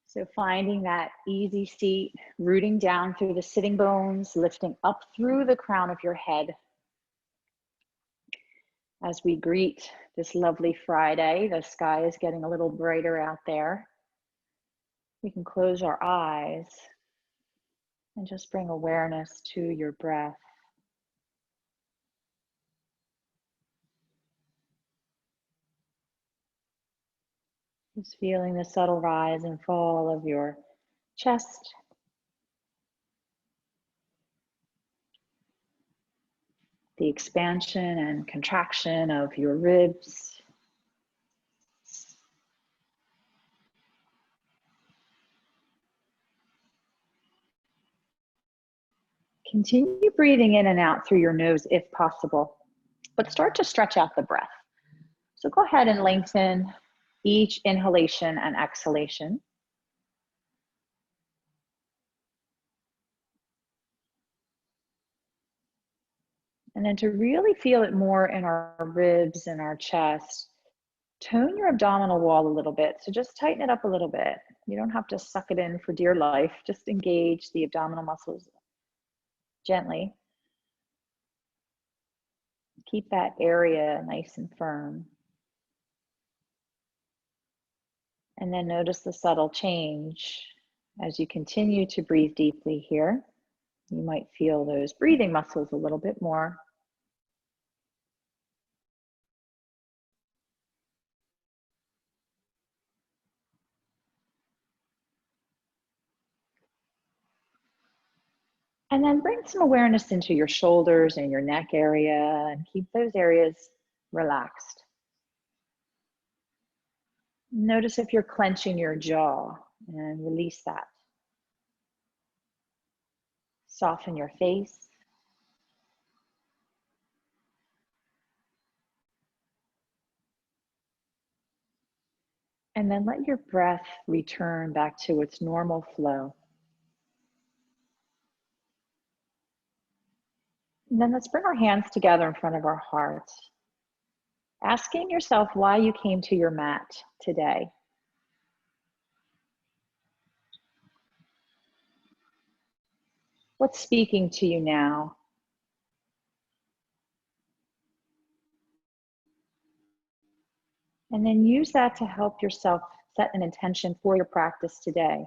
So finding that easy seat, rooting down through the sitting bones, lifting up through the crown of your head. As we greet this lovely Friday, the sky is getting a little brighter out there. We can close our eyes and just bring awareness to your breath. Just feeling the subtle rise and fall of your chest. The expansion and contraction of your ribs. Continue breathing in and out through your nose if possible, but start to stretch out the breath. So go ahead and lengthen each inhalation and exhalation. And then to really feel it more in our ribs and our chest, tone your abdominal wall a little bit. So just tighten it up a little bit. You don't have to suck it in for dear life. Just engage the abdominal muscles gently. Keep that area nice and firm. And then notice the subtle change as you continue to breathe deeply here. You might feel those breathing muscles a little bit more. And then bring some awareness into your shoulders and your neck area and keep those areas relaxed. Notice if you're clenching your jaw and release that. Soften your face. And then let your breath return back to its normal flow. And then let's bring our hands together in front of our hearts, asking yourself why you came to your mat today. What's speaking to you now? And then use that to help yourself set an intention for your practice today.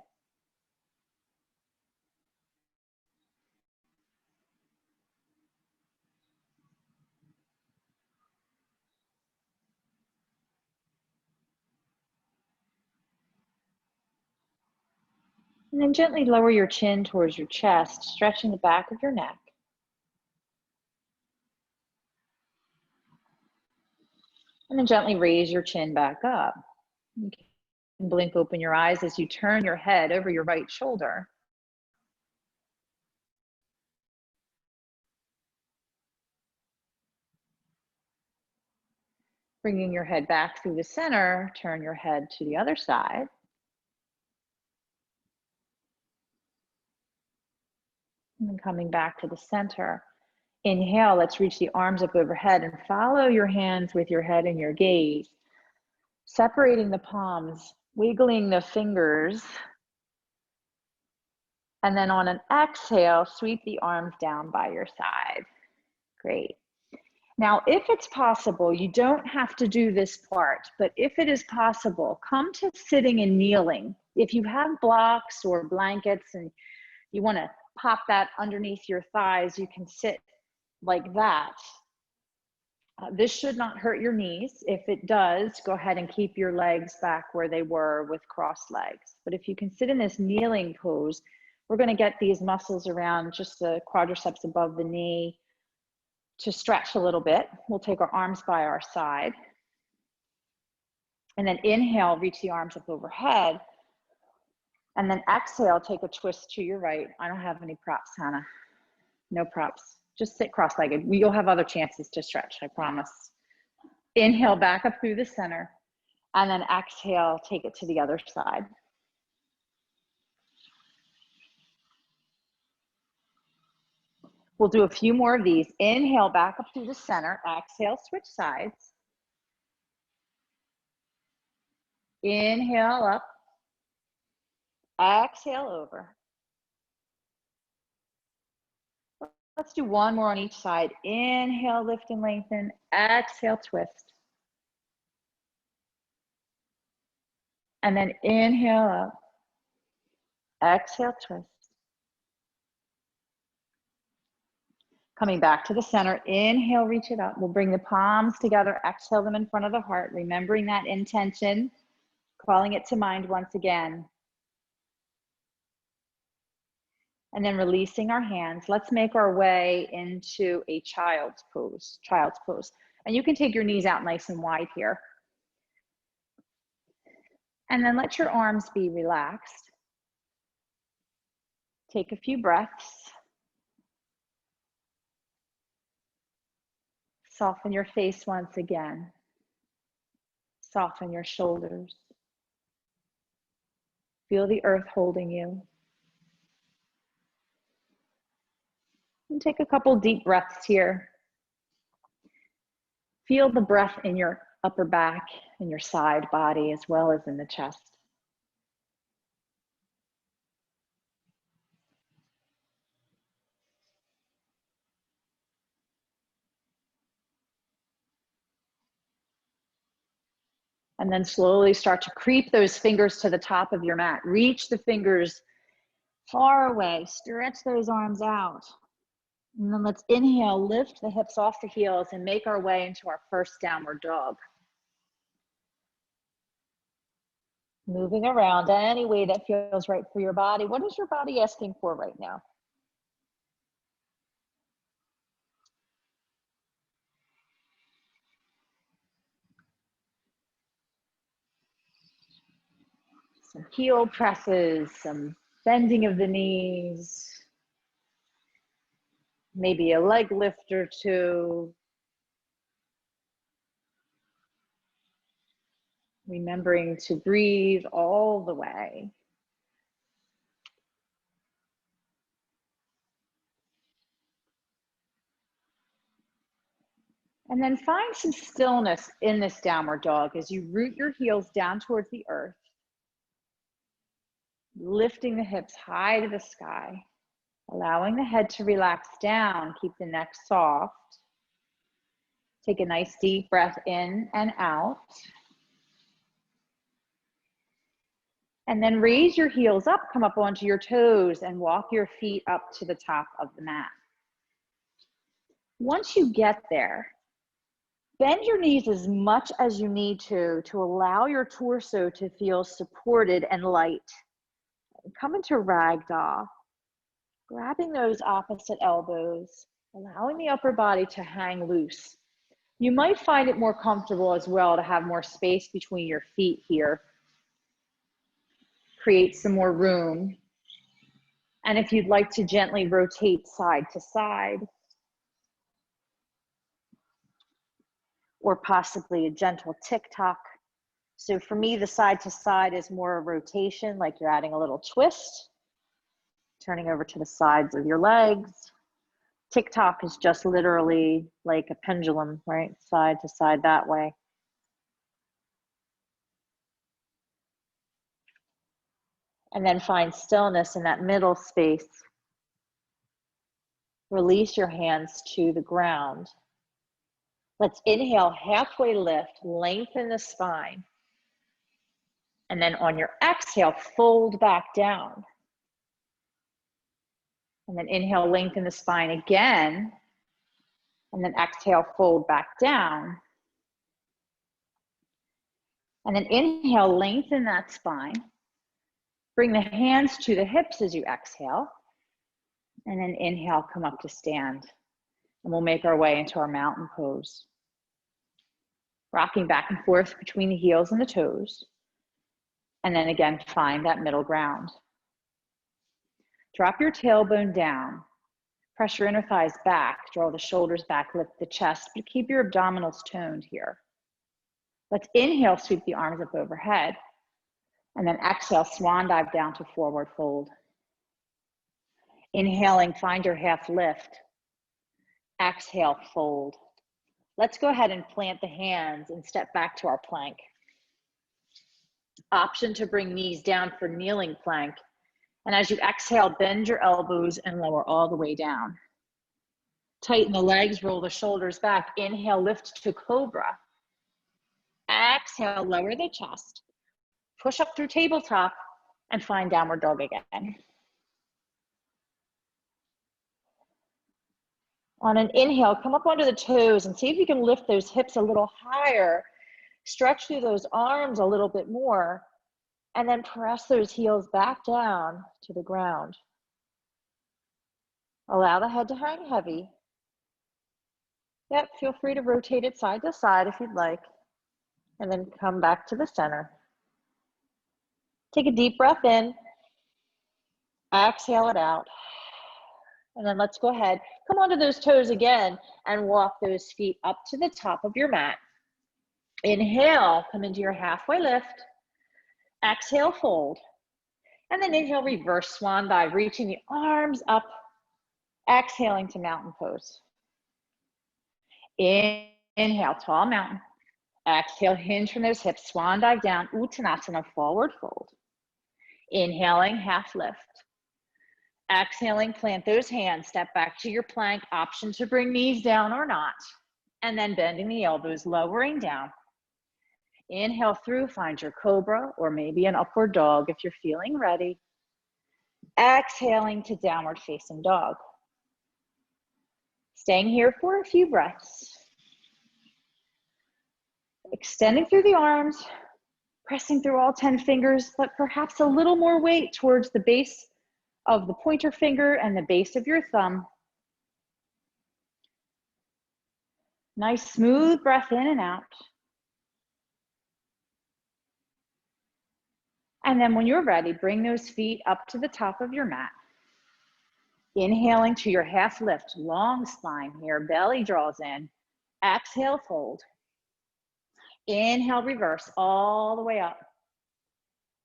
And then gently lower your chin towards your chest, stretching the back of your neck. And then gently raise your chin back up. You can blink open your eyes as you turn your head over your right shoulder. Bringing your head back through the center, turn your head to the other side. And then coming back to the center. Inhale, let's reach the arms up overhead and follow your hands with your head and your gaze. Separating the palms, wiggling the fingers. And then on an exhale, sweep the arms down by your side. Great. Now, if it's possible, you don't have to do this part, but if it is possible, come to sitting and kneeling. If you have blocks or blankets and you want to pop that underneath your thighs, you can sit like that. This should not hurt your knees. If it does, go ahead and keep your legs back where they were with crossed legs. But if you can sit in this kneeling pose, we're going to get these muscles around just the quadriceps above the knee to stretch a little bit. We'll take our arms by our side. And then inhale, reach the arms up overhead. And then exhale, take a twist to your right. I don't have any props, Hannah. No props. Just sit cross-legged. You'll have other chances to stretch, I promise. Inhale, back up through the center. And then exhale, take it to the other side. We'll do a few more of these. Inhale, back up through the center. Exhale, switch sides. Inhale up. Exhale over. Let's do one more on each side. Inhale, lift and lengthen. Exhale, twist. And then inhale up. Exhale, twist. Coming back to the center, inhale, reach it up. We'll bring the palms together, exhale them in front of the heart, remembering that intention, calling it to mind once again. And then releasing our hands. Let's make our way into a child's pose, And you can take your knees out nice and wide here. And then let your arms be relaxed. Take a few breaths. Soften your face once again. Soften your shoulders. Feel the earth holding you. And take a couple deep breaths here. Feel the breath in your upper back and your side body as well as in the chest. And then slowly start to creep those fingers to the top of your mat. Reach the fingers far away. Stretch those arms out. And then let's inhale, lift the hips off the heels and make our way into our first downward dog. Moving around any way that feels right for your body. What is your body asking for right now? Some heel presses, some bending of the knees, maybe a leg lift or two. Remembering to breathe all the way. And then find some stillness in this downward dog as you root your heels down towards the earth, lifting the hips high to the sky, allowing the head to relax down, keep the neck soft. Take a nice deep breath in and out. And then raise your heels up, come up onto your toes and walk your feet up to the top of the mat. Once you get there, bend your knees as much as you need to allow your torso to feel supported and light. Come into ragdoll, grabbing those opposite elbows, allowing the upper body to hang loose. You might find it more comfortable as well to have more space between your feet here. Create some more room. And if you'd like to gently rotate side to side, or possibly a gentle tick-tock. So for me, the side to side is more a rotation, like you're adding a little twist, turning over to the sides of your legs. Tick-tock is just literally like a pendulum, right? Side to side that way. And then find stillness in that middle space. Release your hands to the ground. Let's inhale, halfway lift, lengthen the spine. And then on your exhale, fold back down. And then inhale, lengthen the spine again. And then exhale, fold back down. And then inhale, lengthen that spine. Bring the hands to the hips as you exhale. And then inhale, come up to stand. And we'll make our way into our mountain pose. Rocking back and forth between the heels and the toes. And then again, find that middle ground. Drop your tailbone down. Press your inner thighs back. Draw the shoulders back, lift the chest, but keep your abdominals toned here. Let's inhale, sweep the arms up overhead. And then exhale, swan dive down to forward fold. Inhaling, find your half lift. Exhale, fold. Let's go ahead and plant the hands and step back to our plank. Option to bring knees down for kneeling plank. And as you exhale, bend your elbows and lower all the way down. Tighten the legs, roll the shoulders back. Inhale, lift to cobra. Exhale, lower the chest. Push up through tabletop and find downward dog again. On an inhale, come up onto the toes and see if you can lift those hips a little higher. Stretch through those arms a little bit more, and then press those heels back down to the ground. Allow the head to hang heavy. Yep, feel free to rotate it side to side if you'd like, and then come back to the center. Take a deep breath in, exhale it out, and then let's go ahead. Come onto those toes again and walk those feet up to the top of your mat. Inhale, come into your halfway lift. Exhale, fold. And then inhale, reverse swan dive, reaching the arms up. Exhaling to mountain pose. Inhale, tall mountain. Exhale, hinge from those hips, swan dive down, Uttanasana, forward fold. Inhaling, half lift. Exhaling, plant those hands, step back to your plank, option to bring knees down or not. And then bending the elbows, lowering down. Inhale through, find your cobra or maybe an upward dog if you're feeling ready. Exhaling to downward facing dog. Staying here for a few breaths. Extending through the arms, pressing through all 10 fingers, but perhaps a little more weight towards the base of the pointer finger and the base of your thumb. Nice smooth breath in and out. And then when you're ready, bring those feet up to the top of your mat. Inhaling to your half lift, long spine here, belly draws in. Exhale, fold. Inhale, reverse all the way up.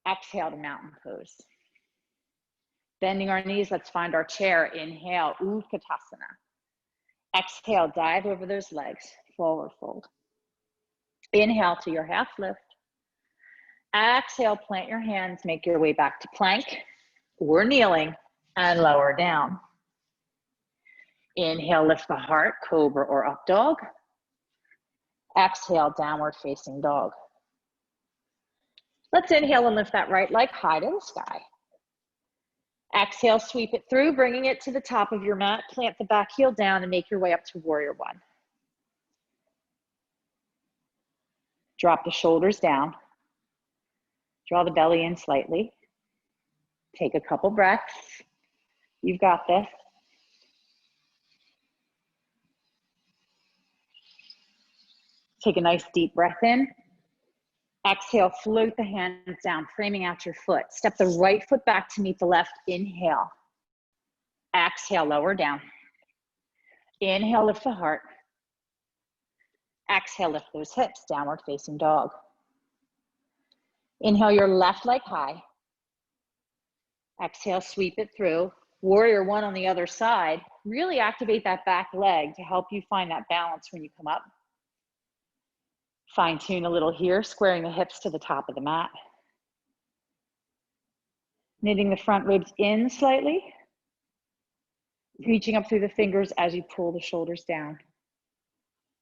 Exhale to mountain pose. Bending our knees, let's find our chair. Inhale, Utkatasana. Exhale, dive over those legs, forward fold. Inhale to your half lift. Exhale, plant your hands, make your way back to plank or kneeling and lower down. Inhale, lift the heart, cobra or up dog. Exhale, downward facing dog. Let's inhale and lift that right leg high to the sky. Exhale, sweep it through, bringing it to the top of your mat. Plant the back heel down and make your way up to warrior one. Drop the shoulders down. Draw the belly in slightly. Take a couple breaths. You've got this. Take a nice deep breath in. Exhale, float the hands down, framing out your foot. Step the right foot back to meet the left. Inhale. Exhale, lower down. Inhale, lift the heart. Exhale, lift those hips, downward facing dog. Inhale your left leg high. Exhale, sweep it through. Warrior one on the other side. Really activate that back leg to help you find that balance when you come up. Fine tune a little here, squaring the hips to the top of the mat. Knitting the front ribs in slightly. Reaching up through the fingers as you pull the shoulders down.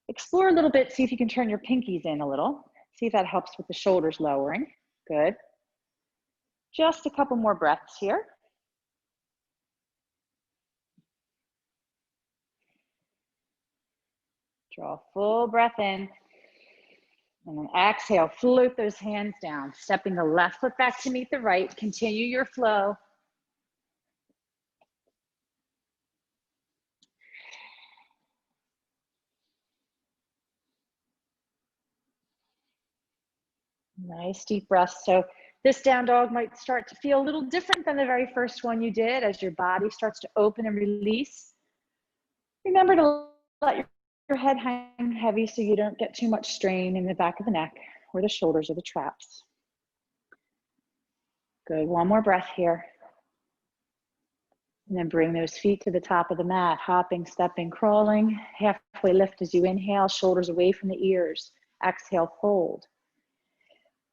Explore a little bit, see if you can turn your pinkies in a little. See if that helps with the shoulders lowering. Good. Just a couple more breaths here. Draw a full breath in. And then exhale, float those hands down. Stepping the left foot back to meet the right. Continue your flow. Nice deep breath. So this down dog might start to feel a little different than the very first one you did as your body starts to open and release. Remember to let your head hang heavy so you don't get too much strain in the back of the neck or the shoulders or the traps. Good, one more breath here. And then bring those feet to the top of the mat, hopping, stepping, crawling. Halfway lift as you inhale, shoulders away from the ears. Exhale, fold.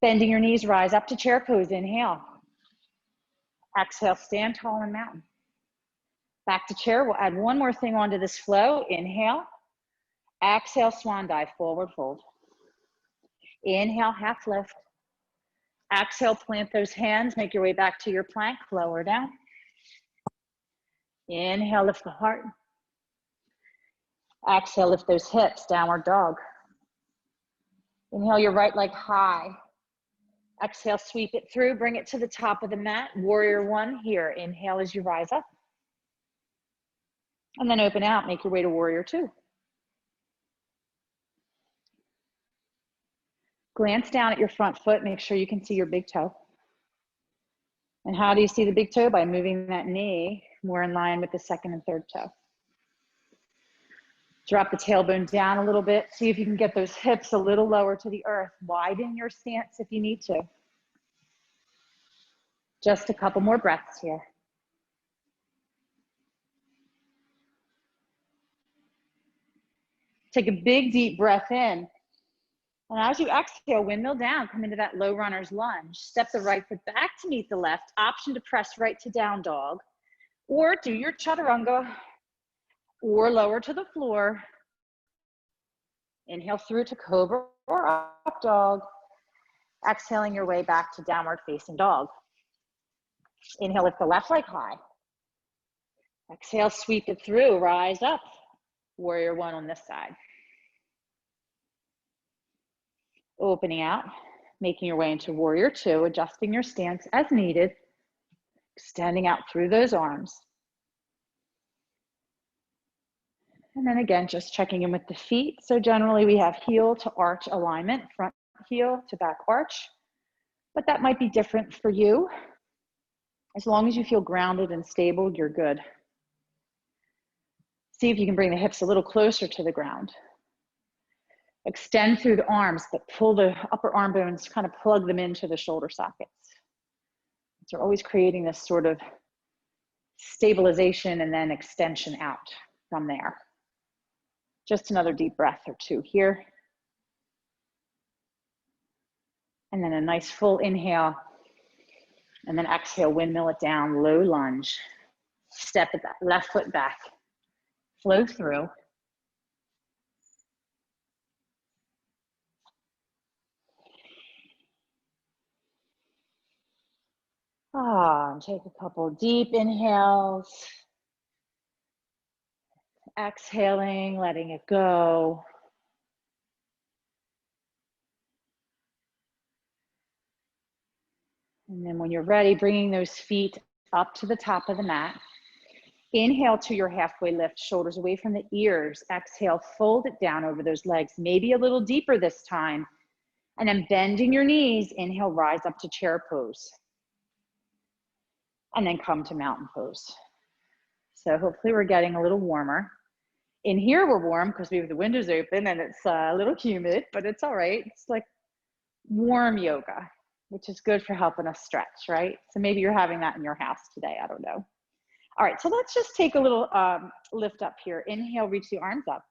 Bending your knees, rise up to chair pose, inhale. Exhale, stand tall in mountain. Back to chair, we'll add one more thing onto this flow. Inhale, exhale, swan dive, forward fold. Inhale, half lift. Exhale, plant those hands, make your way back to your plank, lower down. Inhale, lift the heart. Exhale, lift those hips, downward dog. Inhale your right leg high. Exhale, sweep it through, bring it to the top of the mat. Warrior one here. Inhale as you rise up. And then open out, make your way to warrior two. Glance down at your front foot, make sure you can see your big toe. And how do you see the big toe? By moving that knee more in line with the second and third toe. Drop the tailbone down a little bit. See if you can get those hips a little lower to the earth. Widen your stance if you need to. Just a couple more breaths here. Take a big deep breath in. And as you exhale, windmill down, come into that low runner's lunge. Step the right foot back to meet the left. Option to press right to down dog. Or do your chaturanga. Or lower to the floor. Inhale through to cobra or up dog. Exhaling your way back to downward facing dog. Inhale, lift the left leg high. Exhale, sweep it through, rise up. Warrior one on this side. Opening out, making your way into warrior two, adjusting your stance as needed. Extending out through those arms. And then again, just checking in with the feet. So generally we have heel to arch alignment, front heel to back arch, but that might be different for you. As long as you feel grounded and stable, you're good. See if you can bring the hips a little closer to the ground. Extend through the arms, but pull the upper arm bones, kind of plug them into the shoulder sockets. So we're always creating this sort of stabilization and then extension out from there. Just another deep breath or two here. And then a nice full inhale. And then exhale, windmill it down, low lunge. Step it back, left foot back. Flow through. And take a couple deep inhales. Exhaling, letting it go. And then when you're ready, bringing those feet up to the top of the mat. Inhale to your halfway lift, shoulders away from the ears. Exhale, fold it down over those legs, maybe a little deeper this time. And then bending your knees, inhale, rise up to chair pose. And then come to mountain pose. So hopefully we're getting a little warmer. In here we're warm because we have the windows open and it's a little humid, but it's all right. It's like warm yoga, which is good for helping us stretch, right? So maybe you're having that in your house today, I don't know. All right, so let's just take a little lift up here. Inhale, reach the arms up.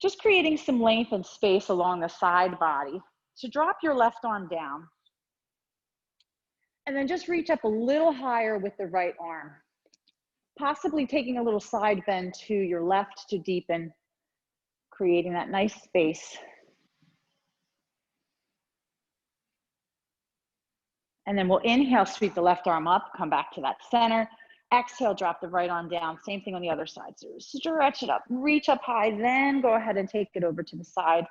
Just creating some length and space along the side body. So drop your left arm down. And then just reach up a little higher with the right arm. Possibly taking a little side bend to your left to deepen, creating that nice space. And then we'll inhale, sweep the left arm up, come back to that center. Exhale, drop the right arm down. Same thing on the other side. So stretch it up, reach up high, then go ahead and take it over to the side.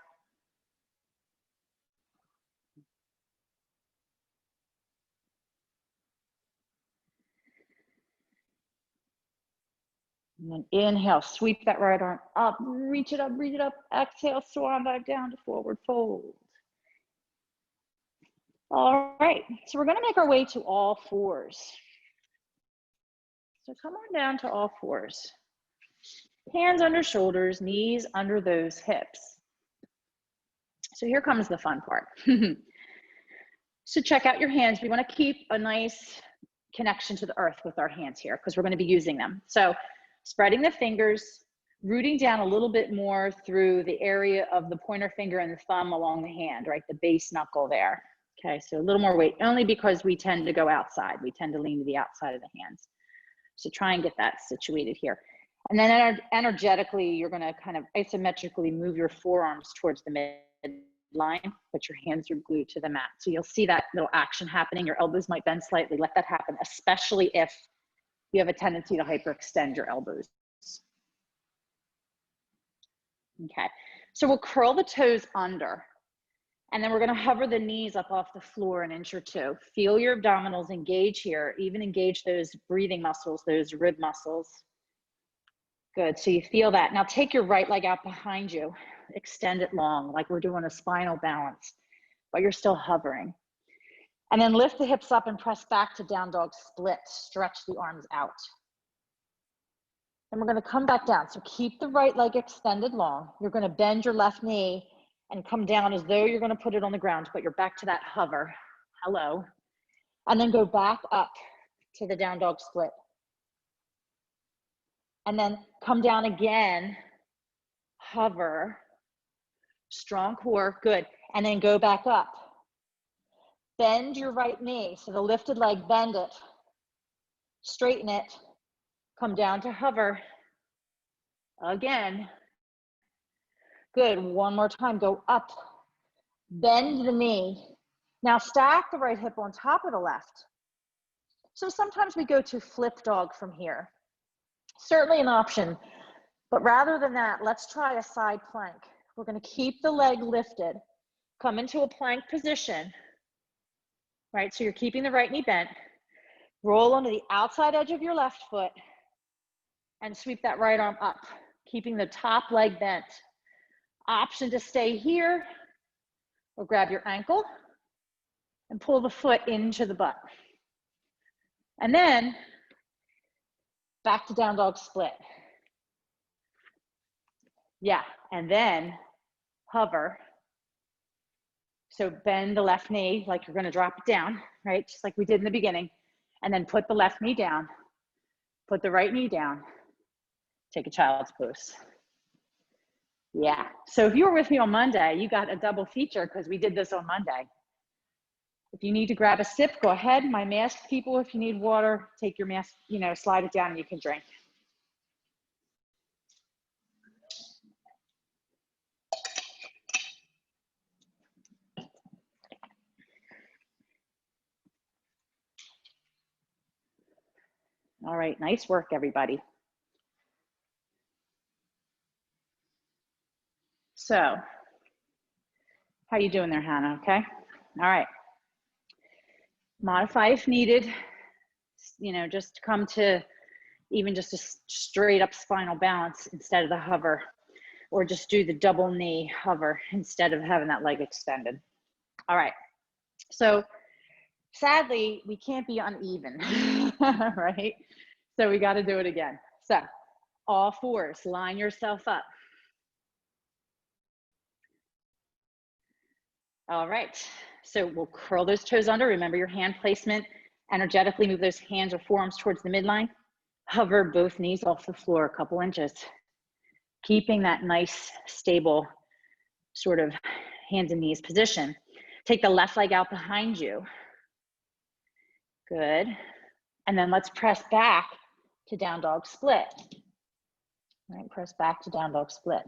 And then inhale, sweep that right arm up, reach it up, reach it up. Exhale, swan dive down to forward fold. All right, so we're gonna make our way to all fours. So come on down to all fours. Hands under shoulders, knees under those hips. So here comes the fun part. So check out your hands. We want to keep a nice connection to the earth with our hands here because we're going to be using them. So spreading the fingers, rooting down a little bit more through the area of the pointer finger and the thumb along the hand, right? The base knuckle there. Okay, so a little more weight, only because we tend to go outside. We tend to lean to the outside of the hands. So try and get that situated here. And then energetically, you're gonna kind of isometrically move your forearms towards the midline, but your hands are glued to the mat. So you'll see that little action happening. Your elbows might bend slightly. Let that happen, especially if you have a tendency to hyperextend your elbows. Okay, so we'll curl the toes under, and then we're gonna hover the knees up off the floor an inch or two. Feel your abdominals engage here, even engage those breathing muscles, those rib muscles. Good, so you feel that. Now take your right leg out behind you, extend it long, like we're doing a spinal balance, but you're still hovering. And then lift the hips up and press back to down dog split. Stretch the arms out. And we're gonna come back down. So keep the right leg extended long. You're gonna bend your left knee and come down as though you're gonna put it on the ground, but you're back to that hover. Hello. And then go back up to the down dog split. And then come down again, hover, strong core, good. And then go back up. Bend your right knee, so the lifted leg, bend it, straighten it, come down to hover, again. Good, one more time, go up, bend the knee. Now stack the right hip on top of the left. So sometimes we go to flip dog from here. Certainly an option, but rather than that, let's try a side plank. We're gonna keep the leg lifted, come into a plank position, right? So you're keeping the right knee bent, roll onto the outside edge of your left foot and sweep that right arm up, keeping the top leg bent. Option to stay here or grab your ankle and pull the foot into the butt. And then back to down dog split. Yeah, and then hover. So bend the left knee like you're gonna drop it down, right? Just like we did in the beginning. And then put the left knee down, put the right knee down, take a child's pose. Yeah, so if you were with me on Monday, you got a double feature because we did this on Monday. If you need to grab a sip, go ahead. My mask people, if you need water, take your mask, slide it down and you can drink. All right, nice work, everybody. So, how you doing there, Hannah, okay? All right. Modify if needed, just come to even just a straight up spinal balance instead of the hover, or just do the double knee hover instead of having that leg extended. All right, so sadly, we can't be uneven, right? So we gotta do it again. So all fours, line yourself up. All right, so we'll curl those toes under. Remember your hand placement. Energetically move those hands or forearms towards the midline. Hover both knees off the floor a couple inches. Keeping that nice, stable sort of hands and knees position. Take the left leg out behind you. Good. And then let's press back to down dog split. All right, press back to down dog split.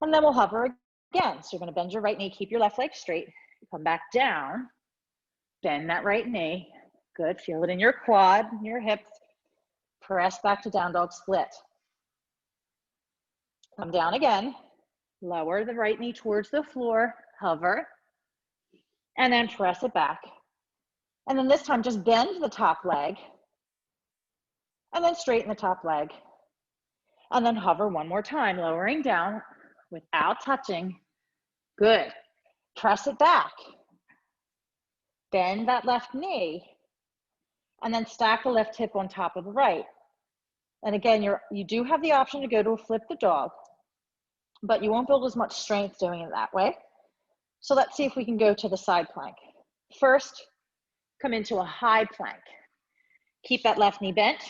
And then we'll hover again. So you're gonna bend your right knee, keep your left leg straight, come back down, bend that right knee. Good, feel it in your quad, your hips. Press back to down dog split. Come down again, lower the right knee towards the floor, hover, and then press it back. And then this time just bend the top leg, and then straighten the top leg. And then hover one more time, lowering down without touching. Good. Press it back. Bend that left knee, and then stack the left hip on top of the right. And again, you do have the option to go to a flip the dog, but you won't build as much strength doing it that way. So let's see if we can go to the side plank. First, come into a high plank. Keep that left knee bent.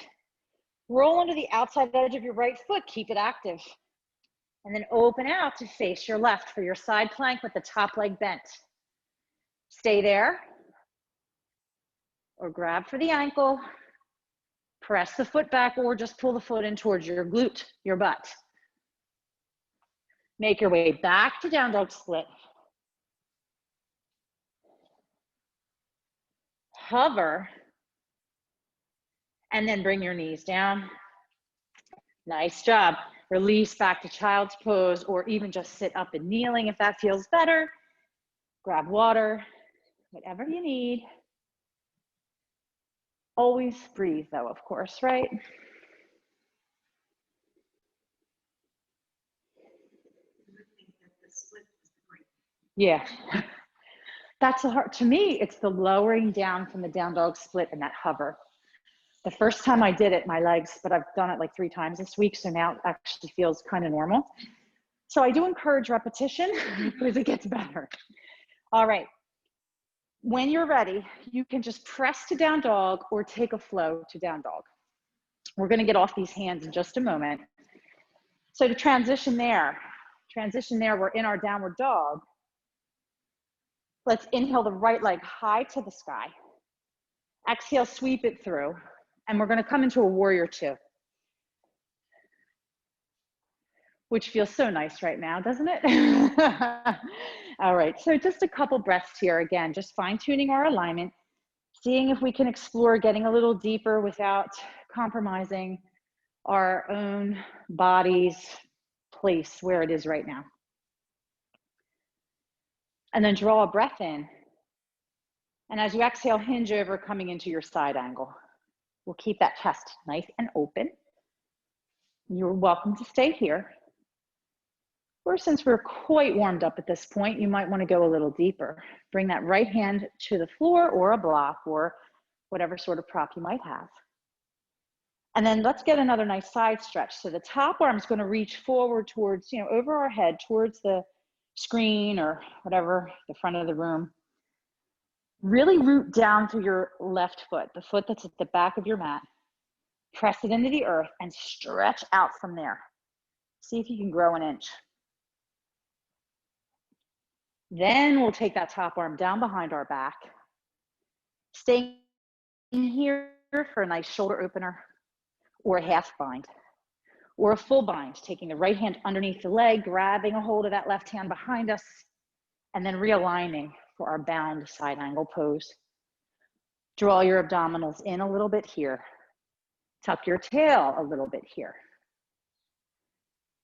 Roll onto the outside edge of your right foot. Keep it active. And then open out to face your left for your side plank with the top leg bent. Stay there, or grab for the ankle, press the foot back, or just pull the foot in towards your glute, your butt. Make your way back to down dog split. Hover, and then bring your knees down. Nice job. Release back to child's pose, or even just sit up and kneeling if that feels better. Grab water, whatever you need. Always breathe though, of course, right? Yeah. That's the hard, to me, it's the lowering down from the down dog split and that hover. The first time I did it, my legs, but I've done it like 3 times this week, so now it actually feels kind of normal. So I do encourage repetition because it gets better. All right. When you're ready, you can just press to down dog or take a flow to down dog. We're going to get off these hands in just a moment. So to transition there, we're in our downward dog. Let's inhale the right leg high to the sky. Exhale, sweep it through. And we're going to come into a warrior 2. Which feels so nice right now, doesn't it? All right, so just a couple breaths here. Again, just fine-tuning our alignment, seeing if we can explore getting a little deeper without compromising our own body's place where it is right now. And then draw a breath in. And as you exhale, hinge over, coming into your side angle. We'll keep that chest nice and open. You're welcome to stay here. Or since we're quite warmed up at this point, you might want to go a little deeper. Bring that right hand to the floor or a block or whatever sort of prop you might have. And then let's get another nice side stretch. So the top arm is going to reach forward towards, over our head, towards the screen or whatever, the front of the room. Really root down through your left foot, the foot that's at the back of your mat. Press it into the earth and stretch out from there. See if you can grow an inch. Then we'll take that top arm down behind our back. Staying here for a nice shoulder opener or a half bind or a full bind, taking the right hand underneath the leg, grabbing a hold of that left hand behind us, and then realigning for our bound side angle pose. Draw your abdominals in a little bit here. Tuck your tail a little bit here.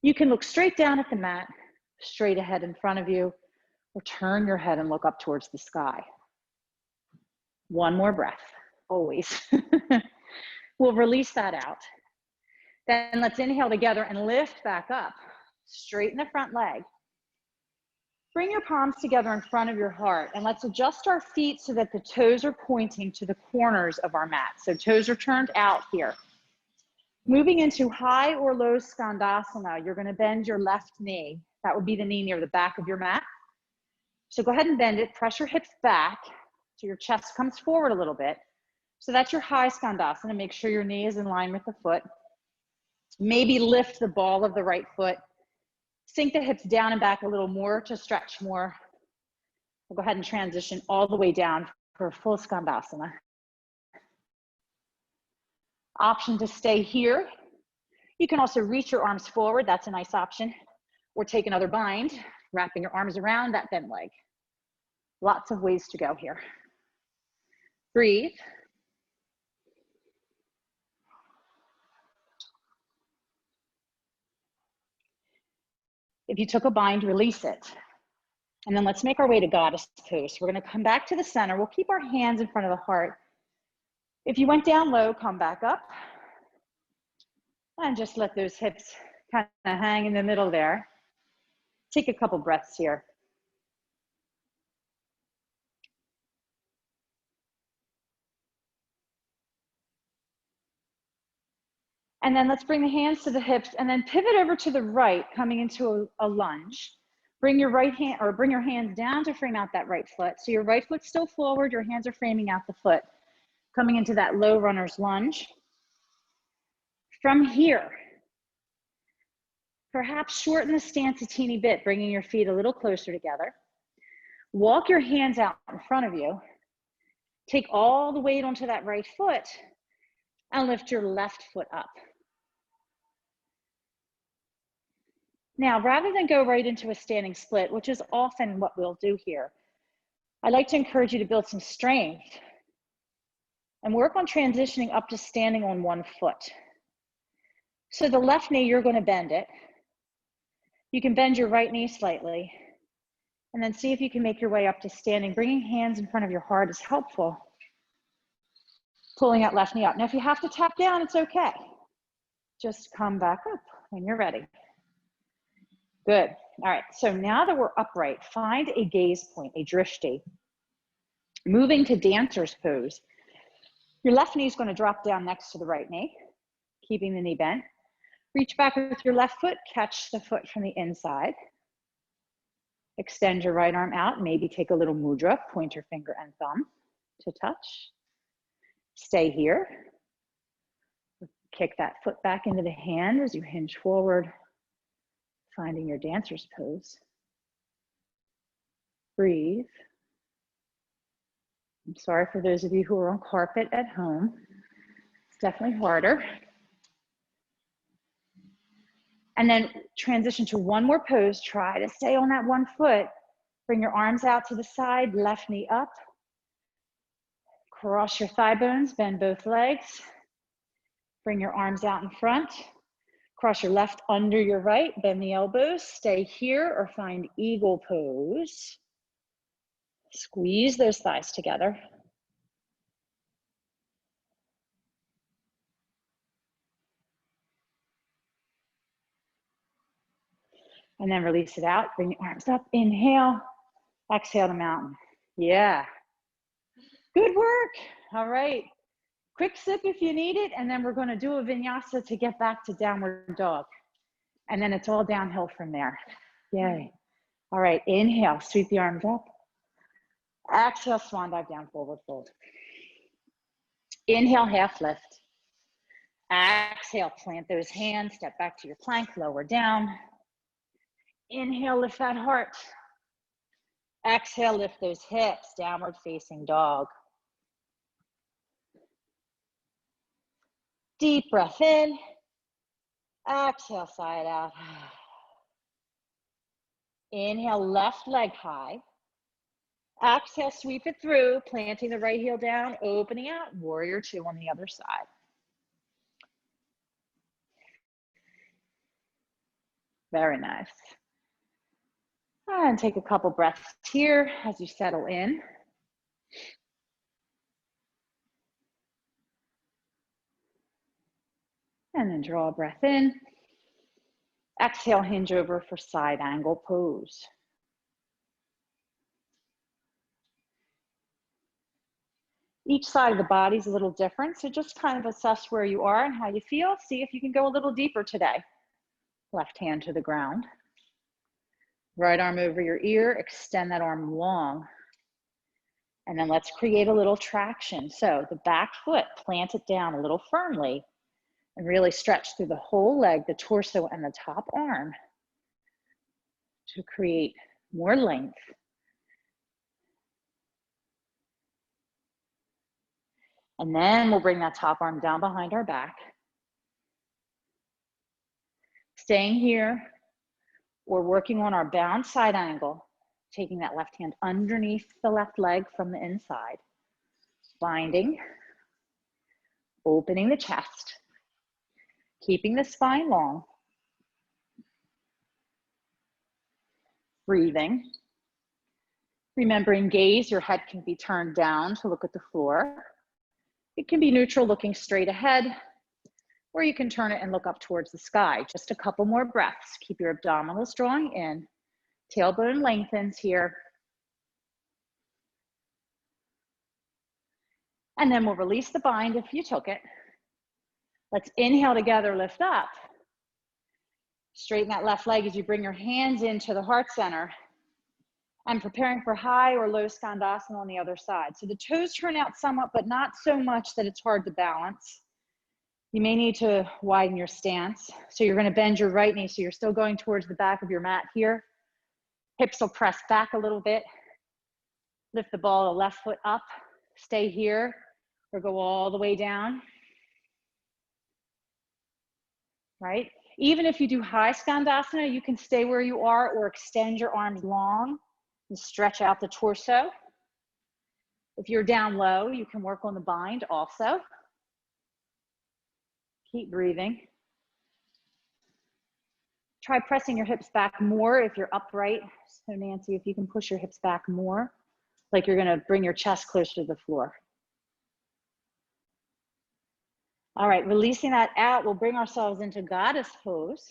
You can look straight down at the mat, straight ahead in front of you, or turn your head and look up towards the sky. One more breath, always. We'll release that out. Then let's inhale together and lift back up. Straighten the front leg. Bring your palms together in front of your heart, and let's adjust our feet so that the toes are pointing to the corners of our mat. So toes are turned out here. Moving into high or low skandasana, you're going to bend your left knee. That would be the knee near the back of your mat. So go ahead and bend it, press your hips back so your chest comes forward a little bit. So that's your high skandasana. Make sure your knee is in line with the foot. Maybe lift the ball of the right foot. Sink the hips down and back a little more to stretch more. We'll go ahead and transition all the way down for a full skandasana. Option to stay here. You can also reach your arms forward. That's a nice option. Or take another bind, wrapping your arms around that bent leg. Lots of ways to go here. Breathe. If you took a bind, release it. And then let's make our way to goddess pose. We're going to come back to the center. We'll keep our hands in front of the heart. If you went down low, come back up. And just let those hips kind of hang in the middle there. Take a couple breaths here. And then let's bring the hands to the hips and then pivot over to the right, coming into a lunge. Bring your right hand, or bring your hands down to frame out that right foot. So your right foot's still forward, your hands are framing out the foot. Coming into that low runner's lunge. From here, perhaps shorten the stance a teeny bit, bringing your feet a little closer together. Walk your hands out in front of you. Take all the weight onto that right foot and lift your left foot up. Now, rather than go right into a standing split, which is often what we'll do here, I'd like to encourage you to build some strength and work on transitioning up to standing on one foot. So the left knee, you're going to bend it. You can bend your right knee slightly, and then see if you can make your way up to standing. Bringing hands in front of your heart is helpful. Pulling that left knee up. Now, if you have to tap down, it's okay. Just come back up when you're ready. Good. All right, so now that we're upright, find a gaze point, a drishti. Moving to dancer's pose. Your left knee is going to drop down next to the right knee, keeping the knee bent. Reach back with your left foot, catch the foot from the inside. Extend your right arm out, maybe take a little mudra, pointer finger and thumb to touch. Stay here. Kick that foot back into the hand as you hinge forward, finding your dancer's pose. Breathe. I'm sorry for those of you who are on carpet at home. It's definitely harder. And then transition to one more pose. Try to stay on that one foot. Bring your arms out to the side, left knee up. Cross your thigh bones, bend both legs. Bring your arms out in front. Cross your left under your right, bend the elbows. Stay here or find eagle pose. Squeeze those thighs together. And then release it out. Bring your arms up. Inhale. Exhale to mountain. Yeah. Good work. All right. Quick sip if you need it. And then we're going to do a vinyasa to get back to downward dog. And then it's all downhill from there. Yay. All right. Inhale. Sweep the arms up. Exhale. Swan dive down. Forward fold. Inhale. Half lift. Exhale. Plant those hands. Step back to your plank. Lower down. Inhale, lift that heart. Exhale, lift those hips, downward facing dog. Deep breath in. Exhale, side out. Inhale, left leg high. Exhale, sweep it through, planting the right heel down, opening out, warrior two on the other side. Very nice. And take a couple breaths here as you settle in. And then draw a breath in. Exhale, hinge over for side angle pose. Each side of the body is a little different, so just kind of assess where you are and how you feel. See if you can go a little deeper today. Left hand to the ground. Right arm over your ear, extend that arm long. And then let's create a little traction. So the back foot, plant it down a little firmly and really stretch through the whole leg, the torso and the top arm to create more length. And then we'll bring that top arm down behind our back. Staying here. We're working on our bound side angle, taking that left hand underneath the left leg from the inside, binding, opening the chest, keeping the spine long, breathing, remembering gaze, your head can be turned down to look at the floor. It can be neutral, looking straight ahead, or you can turn it and look up towards the sky. Just a couple more breaths. Keep your abdominals drawing in. Tailbone lengthens here. And then we'll release the bind if you took it. Let's inhale together, lift up. Straighten that left leg as you bring your hands into the heart center. And preparing for high or low skandasana on the other side. So the toes turn out somewhat, but not so much that it's hard to balance. You may need to widen your stance. So you're going to bend your right knee. So you're still going towards the back of your mat here. Hips will press back a little bit. Lift the ball of the left foot up, stay here, or go all the way down, right? Even if you do high skandasana, you can stay where you are or extend your arms long and stretch out the torso. If you're down low, you can work on the bind also. Keep breathing. Try pressing your hips back more if you're upright. So Nancy, if you can push your hips back more, like you're gonna bring your chest closer to the floor. All right, releasing that out, we'll bring ourselves into goddess pose.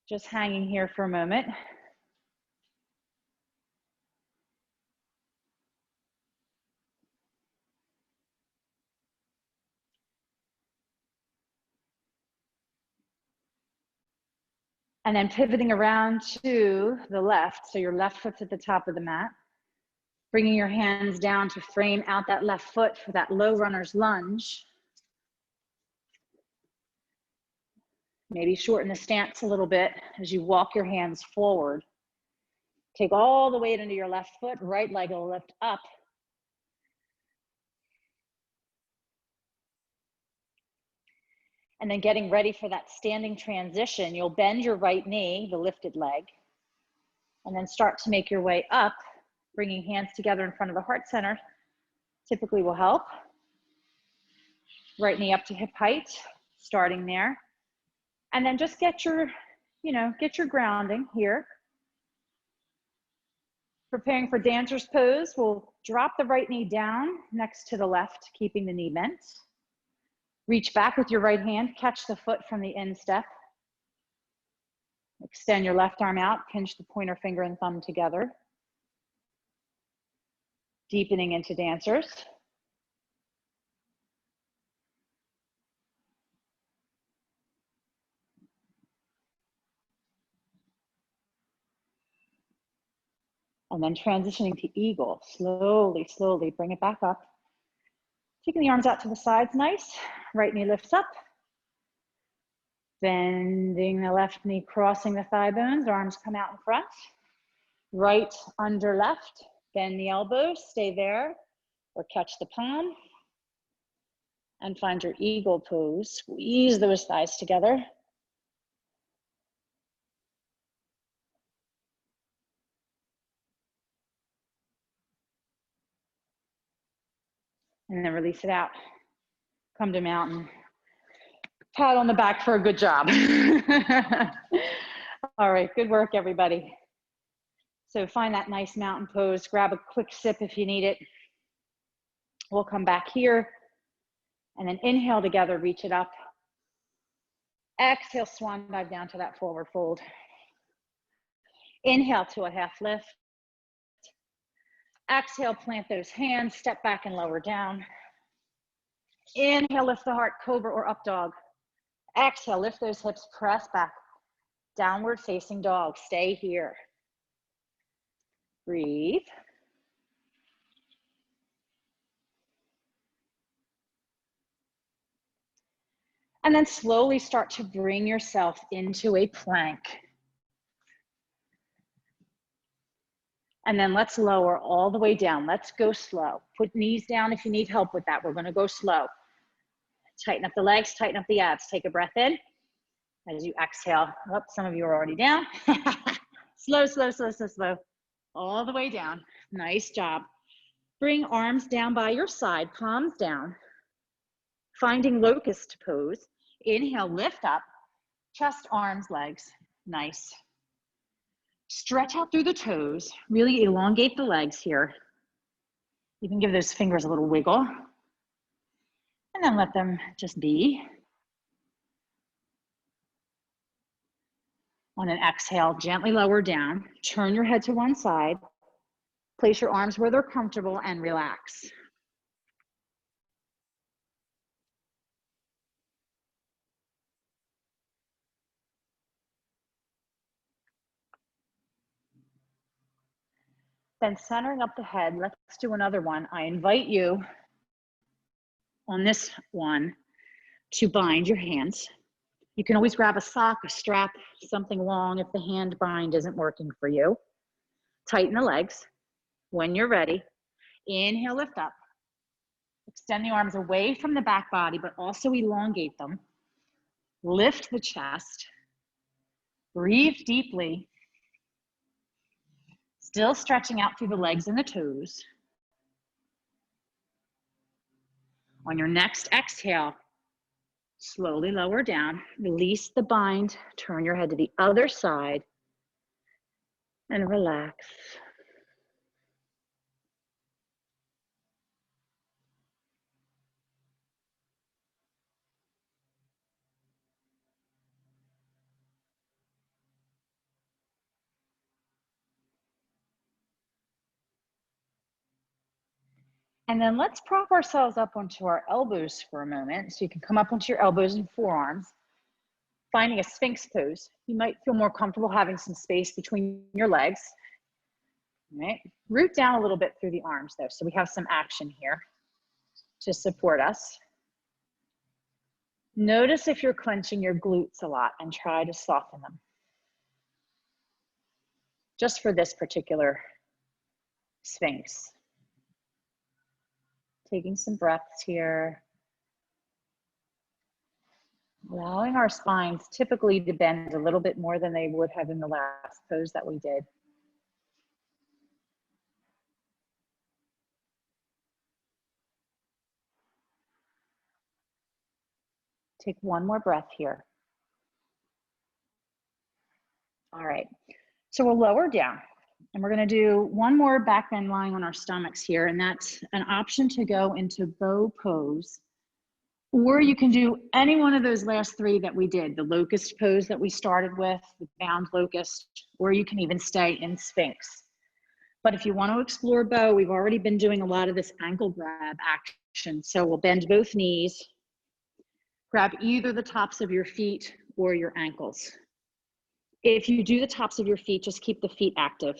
Just hanging here for a moment. And then pivoting around to the left. So your left foot's at the top of the mat. Bringing your hands down to frame out that left foot for that low runner's lunge. Maybe shorten the stance a little bit as you walk your hands forward. Take all the weight into your left foot, right leg will lift up. And then getting ready for that standing transition, you'll bend your right knee, the lifted leg, and then start to make your way up, bringing hands together in front of the heart center, typically will help. Right knee up to hip height, starting there. And then just get your, get your grounding here. Preparing for dancer's pose, we'll drop the right knee down next to the left, keeping the knee bent. Reach back with your right hand, catch the foot from the instep. Extend your left arm out, pinch the pointer finger and thumb together. Deepening into dancers. And then transitioning to eagle. Slowly, slowly bring it back up. Taking the arms out to the sides, nice. Right knee lifts up. Bending the left knee, crossing the thigh bones, arms come out in front. Right under left, bend the elbows, stay there, or catch the palm. And find your eagle pose. Squeeze those thighs together. And then release it out. Come to mountain. Pat on the back for a good job. All right, good work, everybody. So find that nice mountain pose. Grab a quick sip if you need it. We'll come back here. And then inhale together, reach it up. Exhale, swan dive down to that forward fold. Inhale to a half lift. Exhale, plant those hands, step back and lower down. Inhale, lift the heart, cobra or up dog. Exhale, lift those hips, press back. Downward facing dog, stay here. Breathe. And then slowly start to bring yourself into a plank. And then let's lower all the way down. Let's go slow. Put knees down if you need help with that. We're gonna go slow. Tighten up the legs, tighten up the abs. Take a breath in. As you exhale, oh, some of you are already down. Slow, slow, slow, slow, slow. All the way down. Nice job. Bring arms down by your side, palms down. Finding locust pose. Inhale, lift up. Chest, arms, legs. Nice. Stretch out through the toes. Really elongate the legs here. You can give those fingers a little wiggle. And then let them just be. On an exhale, gently lower down. Turn your head to one side. Place your arms where they're comfortable and relax. Then centering up the head, let's do another one. I invite you on this one to bind your hands. You can always grab a sock, a strap, something long if the hand bind isn't working for you. Tighten the legs. When you're ready, inhale, lift up. Extend the arms away from the back body, but also elongate them. Lift the chest. Breathe deeply. Still stretching out through the legs and the toes. On your next exhale, slowly lower down, release the bind, turn your head to the other side, and relax. And then let's prop ourselves up onto our elbows for a moment. So you can come up onto your elbows and forearms, finding a Sphinx pose. You might feel more comfortable having some space between your legs. All right. Root down a little bit through the arms though, so we have some action here to support us. Notice if you're clenching your glutes a lot and try to soften them. Just for this particular Sphinx. Taking some breaths here. Allowing our spines typically to bend a little bit more than they would have in the last pose that we did. Take one more breath here. All right, so we'll lower down and we're gonna do one more back bend lying on our stomachs here, and that's an option to go into bow pose. Or you can do any one of those last three that we did, the locust pose that we started with, the bound locust, or you can even stay in Sphinx. But if you want to explore bow, we've already been doing a lot of this ankle grab action. So we'll bend both knees, grab either the tops of your feet or your ankles. If you do the tops of your feet, just keep the feet active.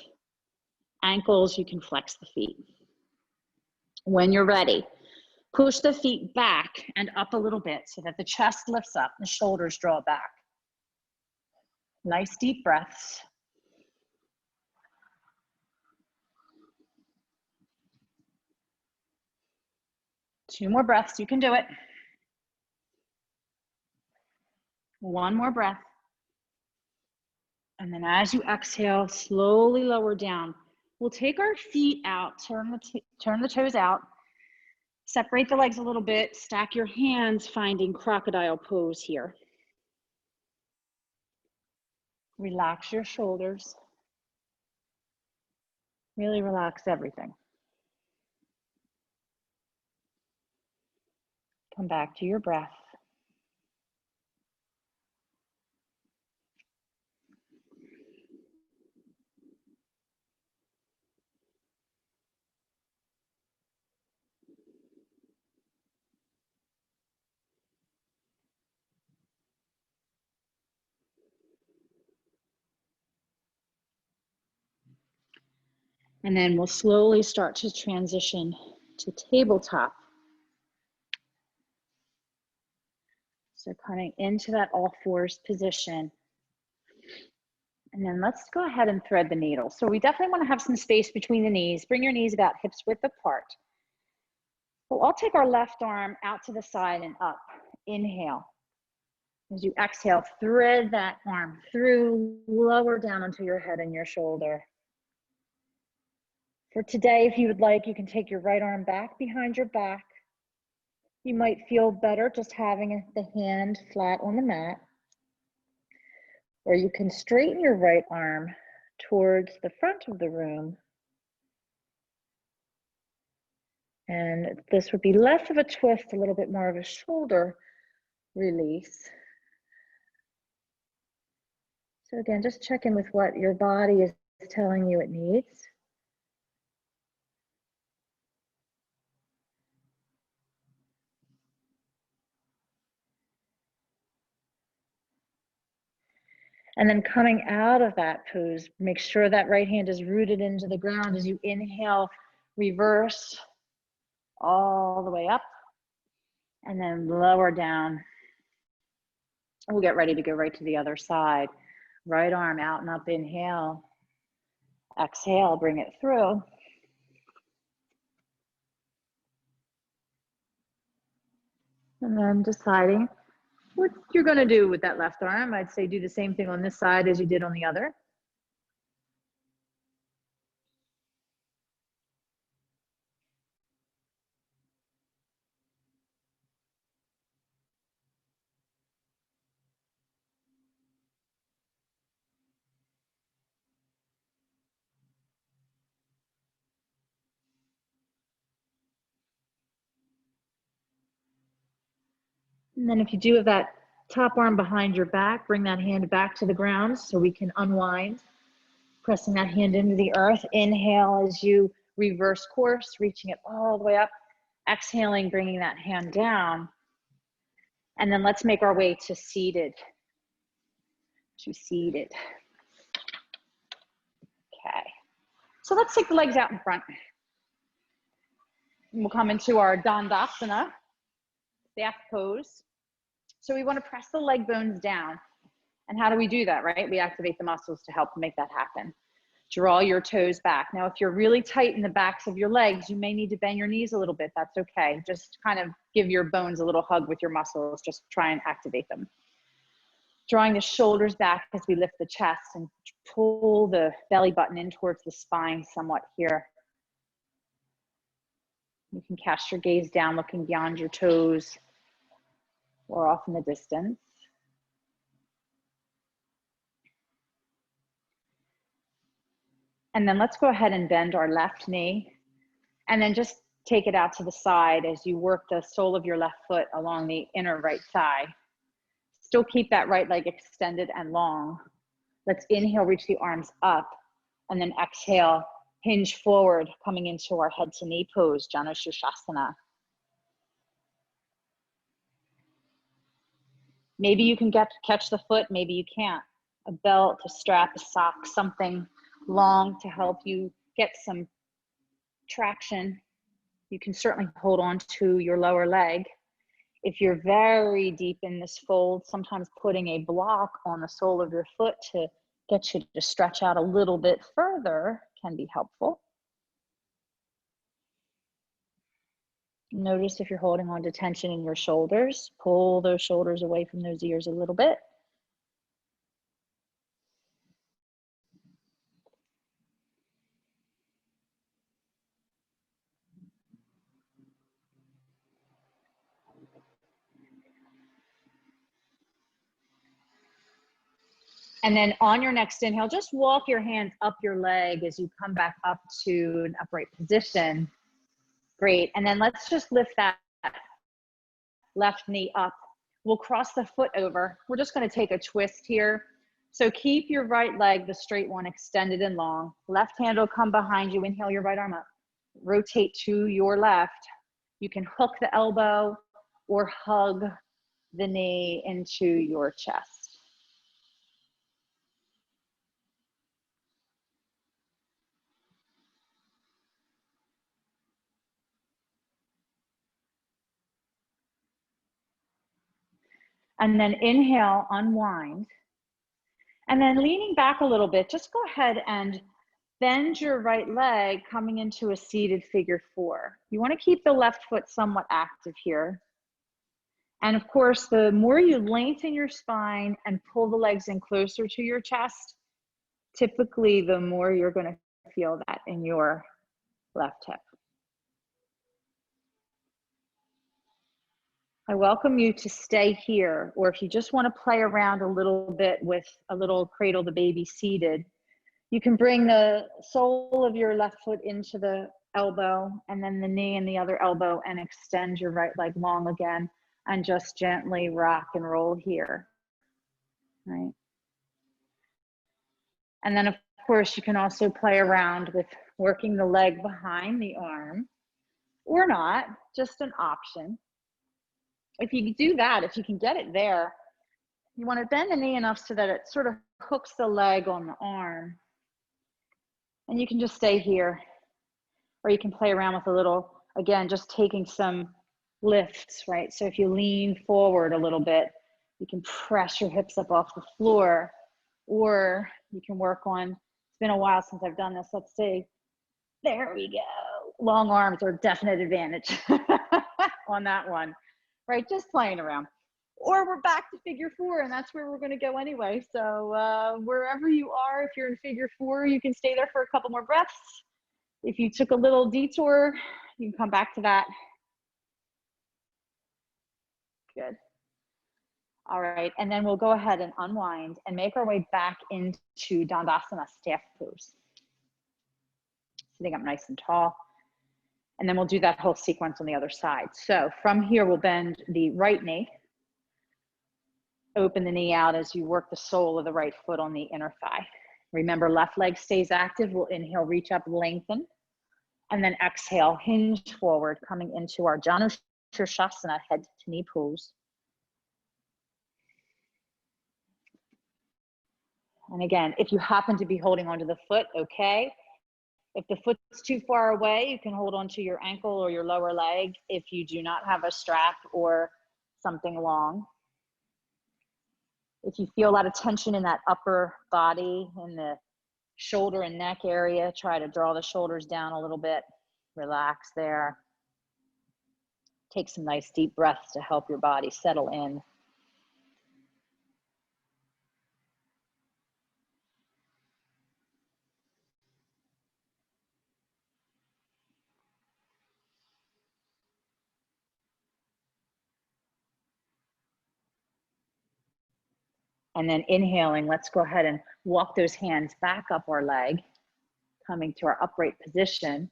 Ankles, you can flex the feet. When you're ready, push the feet back and up a little bit so that the chest lifts up, the shoulders draw back. Nice deep breaths. Two more breaths, you can do it. One more breath. And then as you exhale, slowly lower down. We'll take our feet out, turn the toes out, separate the legs a little bit, stack your hands, finding crocodile pose here. Relax your shoulders. Really relax everything. Come back to your breath. And then we'll slowly start to transition to tabletop. So coming into that all fours position. And then let's go ahead and thread the needle. So we definitely want to have some space between the knees. Bring your knees about hips width apart. We'll all take our left arm out to the side and up. Inhale. As you exhale, thread that arm through, lower down onto your head and your shoulder. For today, if you would like, you can take your right arm back behind your back. You might feel better just having the hand flat on the mat. Or you can straighten your right arm towards the front of the room. And this would be less of a twist, a little bit more of a shoulder release. So again, just check in with what your body is telling you it needs. And then coming out of that pose, make sure that right hand is rooted into the ground as you inhale, reverse all the way up, and then lower down. We'll get ready to go right to the other side. Right arm out and up, inhale. Exhale, bring it through. And then deciding what you're going to do with that left arm. I'd say do the same thing on this side as you did on the other. And then if you do have that top arm behind your back, bring that hand back to the ground so we can unwind, pressing that hand into the earth. Inhale as you reverse course, reaching it all the way up. Exhaling, bringing that hand down. And then let's make our way to seated. Okay. So let's take the legs out in front. And we'll come into our Dandasana, staff pose. So we want to press the leg bones down. And how do we do that, right? We activate the muscles to help make that happen. Draw your toes back. Now, if you're really tight in the backs of your legs, you may need to bend your knees a little bit. That's okay. Just kind of give your bones a little hug with your muscles. Just try and activate them. Drawing the shoulders back as we lift the chest and pull the belly button in towards the spine somewhat here. You can cast your gaze down, looking beyond your toes or off in the distance. And then let's go ahead and bend our left knee and then just take it out to the side as you work the sole of your left foot along the inner right thigh. Still keep that right leg extended and long. Let's inhale, reach the arms up, and then exhale, hinge forward, coming into our head to knee pose, Janu Sirsasana. Maybe you can catch the foot, maybe you can't. A belt, a strap, a sock, something long to help you get some traction. You can certainly hold on to your lower leg. If you're very deep in this fold, sometimes putting a block on the sole of your foot to get you to stretch out a little bit further can be helpful. Notice if you're holding on to tension in your shoulders, pull those shoulders away from those ears a little bit. And then on your next inhale, just walk your hands up your leg as you come back up to an upright position. Great. And then let's just lift that left knee up. We'll cross the foot over. We're just going to take a twist here. So keep your right leg, the straight one, extended and long. Left hand will come behind you. Inhale your right arm up. Rotate to your left. You can hook the elbow or hug the knee into your chest. And then inhale, unwind. And then leaning back a little bit, just go ahead and bend your right leg coming into a seated figure four. You want to keep the left foot somewhat active here. And of course, the more you lengthen your spine and pull the legs in closer to your chest, typically the more you're going to feel that in your left hip. I welcome you to stay here, or if you just want to play around a little bit with a little cradle the baby seated, you can bring the sole of your left foot into the elbow and then the knee and the other elbow and extend your right leg long again and just gently rock and roll here, right? And then of course you can also play around with working the leg behind the arm or not, just an option. If you do that, if you can get it there, you want to bend the knee enough so that it sort of hooks the leg on the arm. And you can just stay here. Or you can play around with a little, again, just taking some lifts, right? So if you lean forward a little bit, you can press your hips up off the floor. Or you can work on, it's been a while since I've done this, let's see. There we go. Long arms are a definite advantage on that one. right? Just playing around. Or we're back to figure four, and that's where we're going to go anyway. So wherever you are, if you're in figure four, you can stay there for a couple more breaths. If you took a little detour, you can come back to that. Good. All right, and then we'll go ahead and unwind and make our way back into Dandasana, staff pose. Sitting up nice and tall. And then we'll do that whole sequence on the other side. So from here, we'll bend the right knee. Open the knee out as you work the sole of the right foot on the inner thigh. Remember, left leg stays active. We'll inhale, reach up, lengthen. And then exhale, hinge forward, coming into our Janu Shirshasana, head to knee pose. And again, if you happen to be holding onto the foot, okay. If the foot's too far away, you can hold onto your ankle or your lower leg if you do not have a strap or something long. If you feel a lot of tension in that upper body, in the shoulder and neck area, try to draw the shoulders down a little bit. Relax there. Take some nice deep breaths to help your body settle in. And then inhaling, let's go ahead and walk those hands back up our leg, coming to our upright position.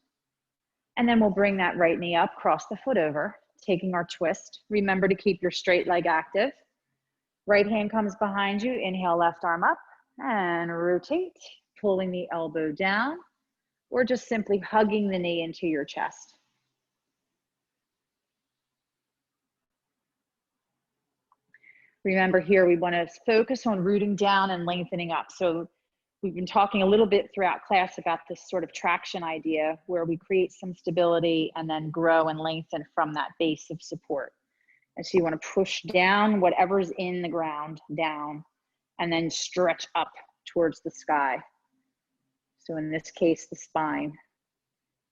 And then we'll bring that right knee up, cross the foot over, taking our twist. Remember to keep your straight leg active. Right hand comes behind you, inhale, left arm up, and rotate, pulling the elbow down, or just simply hugging the knee into your chest. Remember here, we want to focus on rooting down and lengthening up. So we've been talking a little bit throughout class about this sort of traction idea where we create some stability and then grow and lengthen from that base of support. And so you want to push down whatever's in the ground down and then stretch up towards the sky. So in this case, the spine,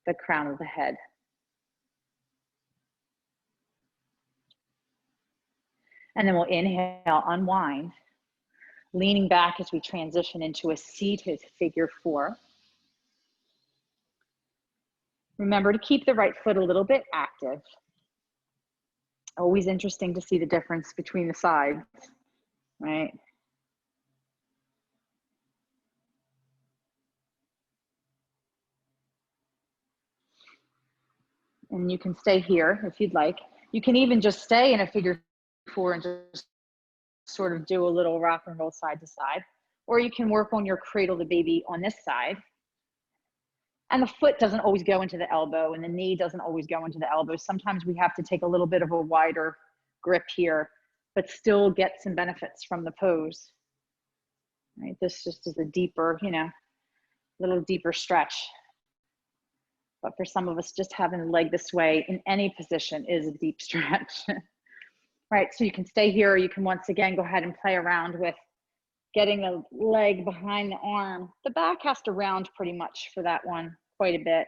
the crown of the head. And then we'll inhale, unwind, leaning back as we transition into a seated figure four. Remember to keep the right foot a little bit active. Always interesting to see the difference between the sides, right? And you can stay here if you'd like. You can even just stay in a figure four and just sort of do a little rock and roll side to side. Or you can work on your cradle the baby on this side. And the foot doesn't always go into the elbow and the knee doesn't always go into the elbow. Sometimes we have to take a little bit of a wider grip here, but still get some benefits from the pose. Right? This just is a deeper, little deeper stretch. But for some of us, just having the leg this way in any position is a deep stretch. Right, so you can stay here, or you can once again go ahead and play around with getting the leg behind the arm. The back has to round pretty much for that one quite a bit.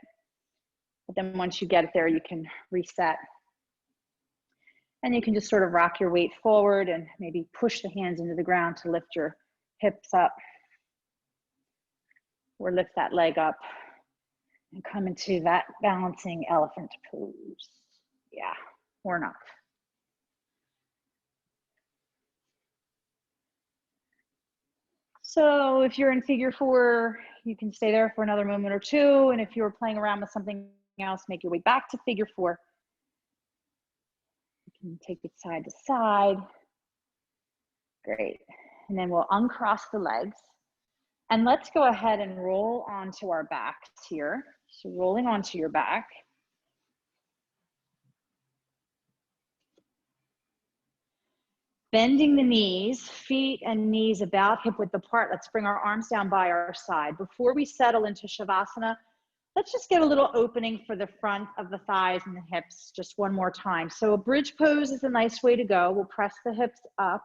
But then once you get it there, you can reset. And you can just sort of rock your weight forward and maybe push the hands into the ground to lift your hips up. Or lift that leg up and come into that balancing elephant pose. Yeah, or not. So if you're in figure four, you can stay there for another moment or two. And if you're playing around with something else, make your way back to figure four. You can take it side to side. Great. And then we'll uncross the legs. And let's go ahead and roll onto our backs here. So rolling onto your back. Bending the knees, feet and knees about hip width apart. Let's bring our arms down by our side. Before we settle into Shavasana, let's just get a little opening for the front of the thighs and the hips just one more time. So a bridge pose is a nice way to go. We'll press the hips up.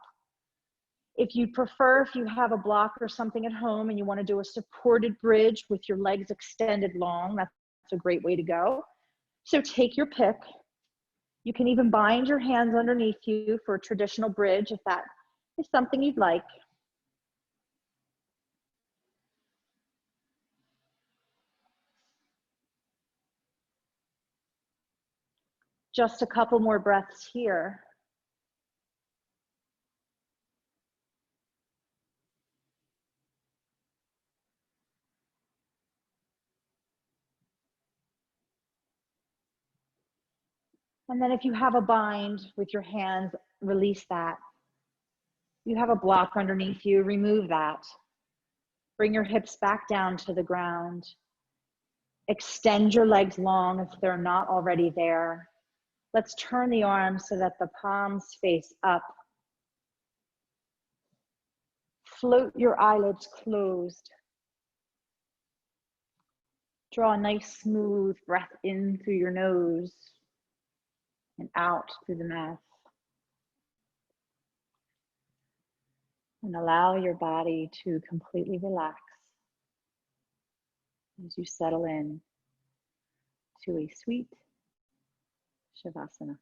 If you prefer, if you have a block or something at home and you want to do a supported bridge with your legs extended long, that's a great way to go. So take your pick. You can even bind your hands underneath you for a traditional bridge if that is something you'd like. Just a couple more breaths here. And then if you have a bind with your hands, release that. You have a block underneath you, remove that. Bring your hips back down to the ground. Extend your legs long if they're not already there. Let's turn the arms so that the palms face up. Float your eyelids closed. Draw a nice smooth breath in through your nose and out through the mouth. And allow your body to completely relax as you settle in to a sweet Shavasana.